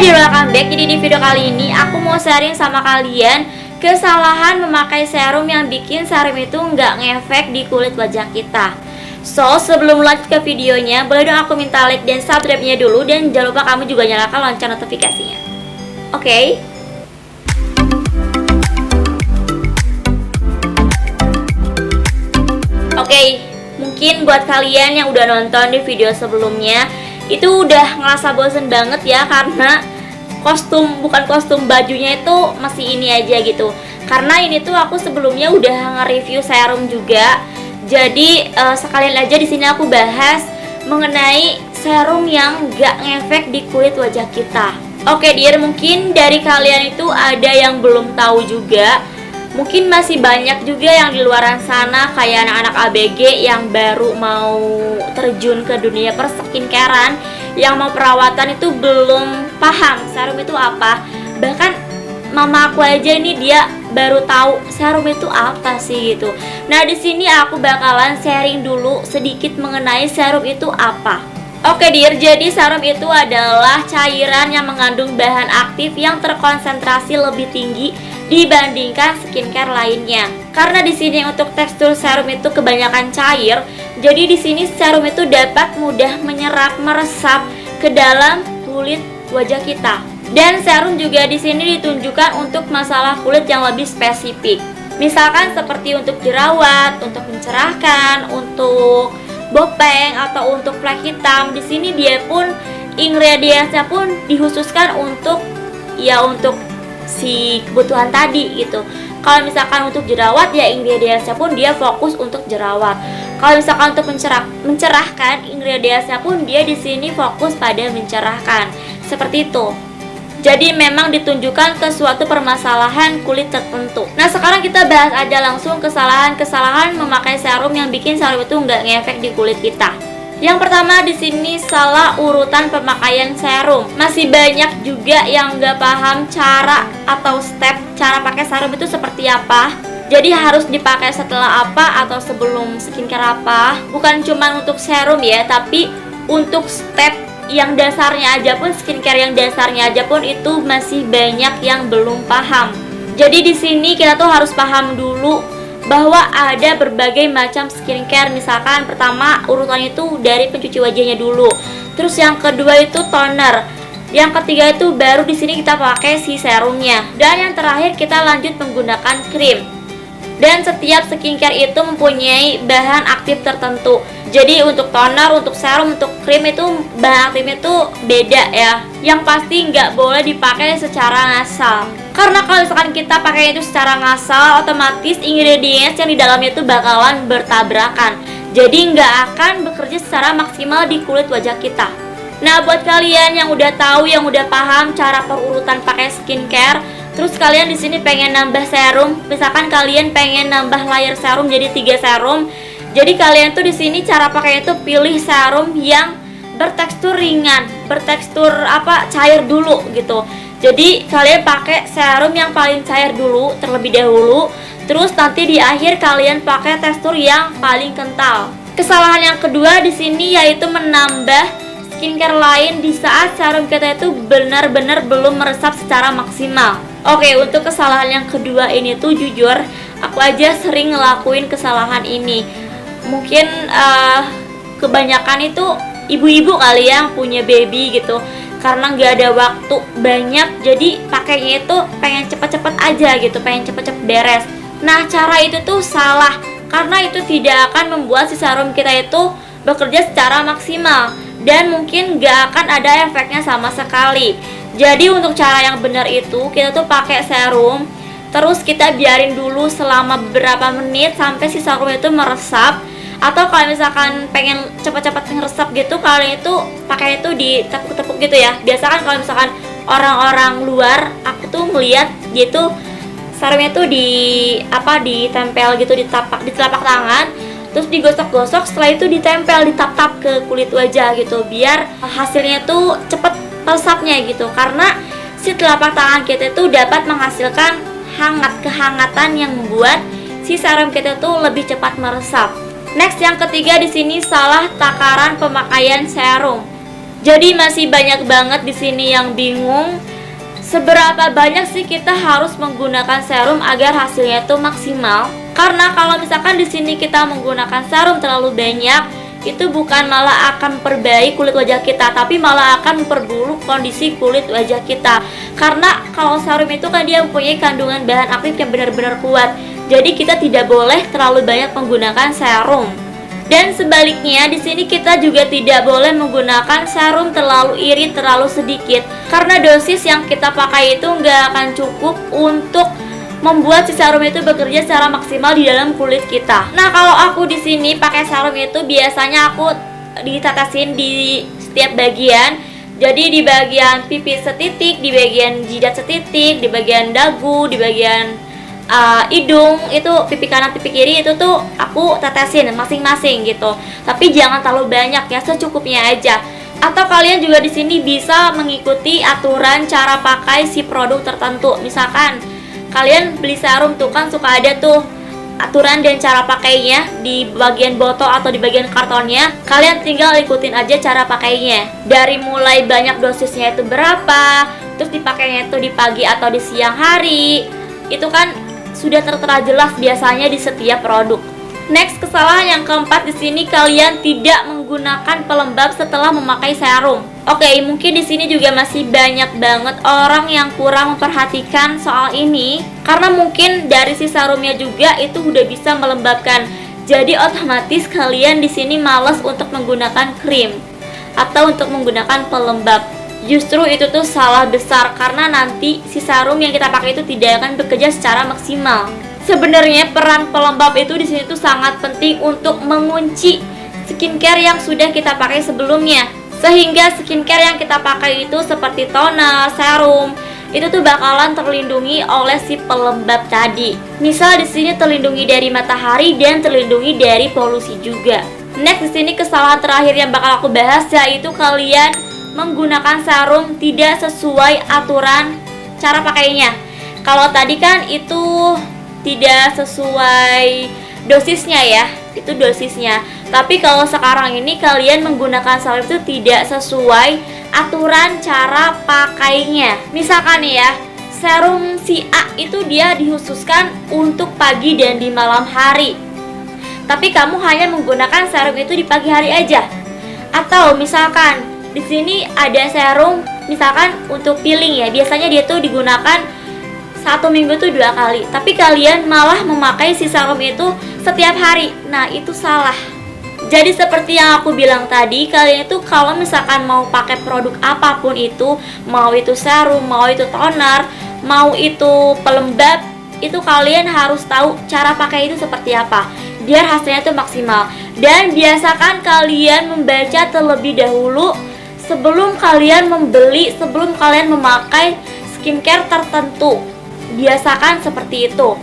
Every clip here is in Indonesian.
Hai, welcome back. Jadi di video kali ini aku mau sharing sama kalian kesalahan memakai serum yang bikin serum itu nggak ngefek di kulit wajah kita. So, sebelum lanjut ke videonya, boleh dong aku minta like dan subscribe-nya dulu. Dan jangan lupa kamu juga nyalakan lonceng notifikasinya. Oke? Oke, mungkin buat kalian yang udah nonton di video sebelumnya itu udah ngerasa bosen banget ya, karena bukan kostum bajunya itu masih ini aja gitu. Karena ini tuh aku sebelumnya udah nge-review serum juga. Jadi sekalian aja di sini aku bahas mengenai serum yang gak ngefek di kulit wajah kita. Oke dear, mungkin dari kalian itu ada yang belum tahu juga. Mungkin masih banyak juga yang di luaran sana kayak anak-anak ABG yang baru mau terjun ke dunia perskincarean, yang mau perawatan itu belum paham serum itu apa. Bahkan mama aku aja ini dia baru tahu serum itu apa sih gitu. Nah, di sini aku bakalan sharing dulu sedikit mengenai serum itu apa. Oke dear, jadi serum itu adalah cairan yang mengandung bahan aktif yang terkonsentrasi lebih tinggi dibandingkan skincare lainnya. Karena di sini untuk tekstur serum itu kebanyakan cair, jadi di sini serum itu dapat mudah meresap ke dalam kulit wajah kita. Dan serum juga di sini ditunjukkan untuk masalah kulit yang lebih spesifik. Misalkan seperti untuk jerawat, untuk mencerahkan, untuk bopeng atau untuk flek hitam. Di sini dia pun ingredientsnya pun dikhususkan untuk si kebutuhan tadi gitu. Kalau misalkan untuk jerawat ya ingredientsnya pun dia fokus untuk jerawat. Kalau misalkan untuk mencerahkan ingredientsnya pun dia di sini fokus pada mencerahkan. Seperti itu. Jadi memang ditunjukkan ke suatu permasalahan kulit tertentu. Nah, sekarang kita bahas aja langsung kesalahan memakai serum yang bikin serum itu nggak ngefek di kulit kita. Yang pertama di sini salah urutan pemakaian serum. Masih banyak juga yang nggak paham cara atau step cara pakai serum itu seperti apa. Jadi harus dipakai setelah apa atau sebelum skincare apa. Bukan cuma untuk serum ya, tapi untuk step yang dasarnya aja pun, skincare yang dasarnya aja pun itu masih banyak yang belum paham. Jadi di sini kita tuh harus paham dulu bahwa ada berbagai macam skincare. Misalkan pertama urutan itu dari pencuci wajahnya dulu. Terus yang kedua itu toner. Yang ketiga itu baru di sini kita pakai si serumnya. Dan yang terakhir kita lanjut menggunakan krim. Dan setiap skincare itu mempunyai bahan aktif tertentu. Jadi untuk toner, untuk serum, untuk krim itu bahan aktifnya itu beda ya. Yang pasti nggak boleh dipakai secara ngasal. Karena kalau misalkan kita pakai itu secara ngasal, otomatis ingredients yang di dalamnya itu bakalan bertabrakan. Jadi nggak akan bekerja secara maksimal di kulit wajah kita. Nah, buat kalian yang udah tahu, yang udah paham cara perurutan pakai skincare, terus kalian di sini pengen nambah serum, misalkan kalian pengen nambah layer serum jadi 3 serum. Jadi kalian tuh di sini cara pakai itu pilih serum yang bertekstur ringan, bertekstur cair dulu gitu. Jadi kalian pakai serum yang paling cair dulu terlebih dahulu. Terus nanti di akhir kalian pakai tekstur yang paling kental. Kesalahan yang kedua di sini yaitu menambah skincare lain di saat serum kita itu benar-benar belum meresap secara maksimal. Oke, untuk kesalahan yang kedua ini tuh jujur aku aja sering ngelakuin kesalahan ini. Mungkin kebanyakan itu ibu-ibu kali yang punya baby gitu, karena nggak ada waktu banyak, jadi pakainya itu pengen cepet-cepet aja gitu, pengen cepet-cepet beres. Nah, cara itu tuh salah, karena itu tidak akan membuat si serum kita itu bekerja secara maksimal, dan mungkin nggak akan ada efeknya sama sekali. Jadi untuk cara yang benar itu kita tuh pakai serum, terus kita biarin dulu selama beberapa menit sampai si serum itu meresap. Atau kalau misalkan pengen cepat-cepat meresap gitu, kalian itu pakai itu ditepuk-tepuk gitu ya. Biasa kan kalau misalkan orang-orang luar, aku tuh melihat gitu serumnya tuh ditempel gitu di telapak tangan, terus digosok-gosok, setelah itu ditempel, ditap-tap ke kulit wajah gitu, biar hasilnya tuh cepet meresapnya gitu. Karena si telapak tangan kita itu dapat menghasilkan kehangatan yang membuat si serum kita tuh lebih cepat meresap. Next, yang ketiga di sini salah takaran pemakaian serum. Jadi masih banyak banget di sini yang bingung seberapa banyak sih kita harus menggunakan serum agar hasilnya itu maksimal. Karena kalau misalkan di sini kita menggunakan serum terlalu banyak, itu bukan malah akan memperbaiki kulit wajah kita, tapi malah akan memperburuk kondisi kulit wajah kita. Karena kalau serum itu kan dia mempunyai kandungan bahan aktif yang benar-benar kuat. Jadi kita tidak boleh terlalu banyak menggunakan serum. Dan sebaliknya, di sini kita juga tidak boleh menggunakan serum terlalu irit, terlalu sedikit. Karena dosis yang kita pakai itu nggak akan cukup untuk membuat si serum itu bekerja secara maksimal di dalam kulit kita. Nah, kalau aku di sini pakai serum itu biasanya aku ditetesin di setiap bagian. Jadi di bagian pipi setitik, di bagian jidat setitik, di bagian dagu, di bagian hidung, itu pipi kanan pipi kiri itu tuh aku tetesin masing-masing gitu. Tapi jangan terlalu banyak ya, secukupnya aja. Atau kalian juga di sini bisa mengikuti aturan cara pakai si produk tertentu. Misalkan kalian beli serum tuh kan suka ada tuh aturan dan cara pakainya di bagian botol atau di bagian kartonnya. Kalian tinggal ikutin aja cara pakainya. Dari mulai banyak dosisnya itu berapa, terus dipakainya itu di pagi atau di siang hari. Itu kan sudah tertera jelas biasanya di setiap produk. Next, kesalahan yang keempat di sini kalian tidak menggunakan pelembab setelah memakai serum. Oke, mungkin di sini juga masih banyak banget orang yang kurang memperhatikan soal ini karena mungkin dari si serumnya juga itu udah bisa melembabkan. Jadi otomatis kalian di sini malas untuk menggunakan krim atau untuk menggunakan pelembab. Justru itu tuh salah besar karena nanti si serum yang kita pakai itu tidak akan bekerja secara maksimal. Sebenarnya peran pelembab itu di sini tuh sangat penting untuk mengunci skincare yang sudah kita pakai sebelumnya. Sehingga skincare yang kita pakai itu seperti toner, serum, itu tuh bakalan terlindungi oleh si pelembab tadi. Misal di sini terlindungi dari matahari dan terlindungi dari polusi juga. Next, di sini kesalahan terakhir yang bakal aku bahas yaitu kalian menggunakan serum tidak sesuai aturan cara pakainya. Kalau tadi kan itu tidak sesuai dosisnya ya, itu dosisnya. Tapi kalau sekarang ini kalian menggunakan serum itu tidak sesuai aturan cara pakainya. Misalkan nih ya, serum si A itu dia dikhususkan untuk pagi dan di malam hari. Tapi kamu hanya menggunakan serum itu di pagi hari aja. Atau misalkan di sini ada serum misalkan untuk peeling ya, biasanya dia tuh digunakan 1 minggu tuh 2 kali, tapi kalian malah memakai si serum itu setiap hari. Nah, itu salah. Jadi seperti yang aku bilang tadi, kalian itu kalau misalkan mau pakai produk apapun itu, mau itu serum, mau itu toner, mau itu pelembab, itu kalian harus tahu cara pakai itu seperti apa biar hasilnya itu maksimal. Dan biasakan kalian membaca terlebih dahulu sebelum kalian membeli, sebelum kalian memakai skincare tertentu. Biasakan seperti itu.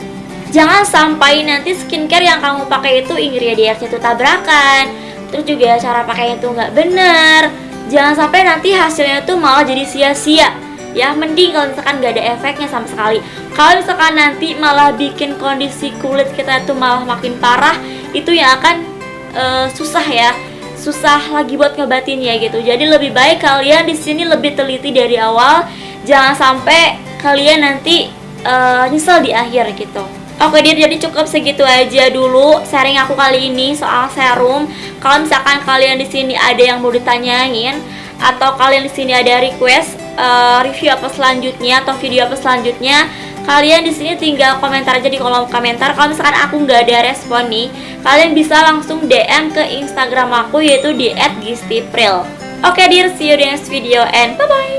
Jangan sampai nanti skincare yang kamu pakai itu ingredientsnya itu tabrakan, terus juga cara pakainya itu nggak bener. Jangan sampai nanti hasilnya itu malah jadi sia-sia. Ya, mending kalau misalkan nggak ada efeknya sama sekali. Kalau misalkan nanti malah bikin kondisi kulit kita itu malah makin parah, itu yang akan susah ya. Susah lagi buat ngebatinnya gitu. Jadi lebih baik kalian di sini lebih teliti dari awal. Jangan sampai kalian nanti nyesel di akhir gitu. Oke dir, jadi cukup segitu aja dulu sharing aku kali ini soal serum. Kalau misalkan kalian di sini ada yang mau ditanyain atau kalian di sini ada request review apa selanjutnya atau video apa selanjutnya, kalian di sini tinggal komentar aja di kolom komentar. Kalau misalkan aku nggak ada respon nih, kalian bisa langsung DM ke Instagram aku yaitu di @gistipril. Oke dear, see you di next video and bye bye.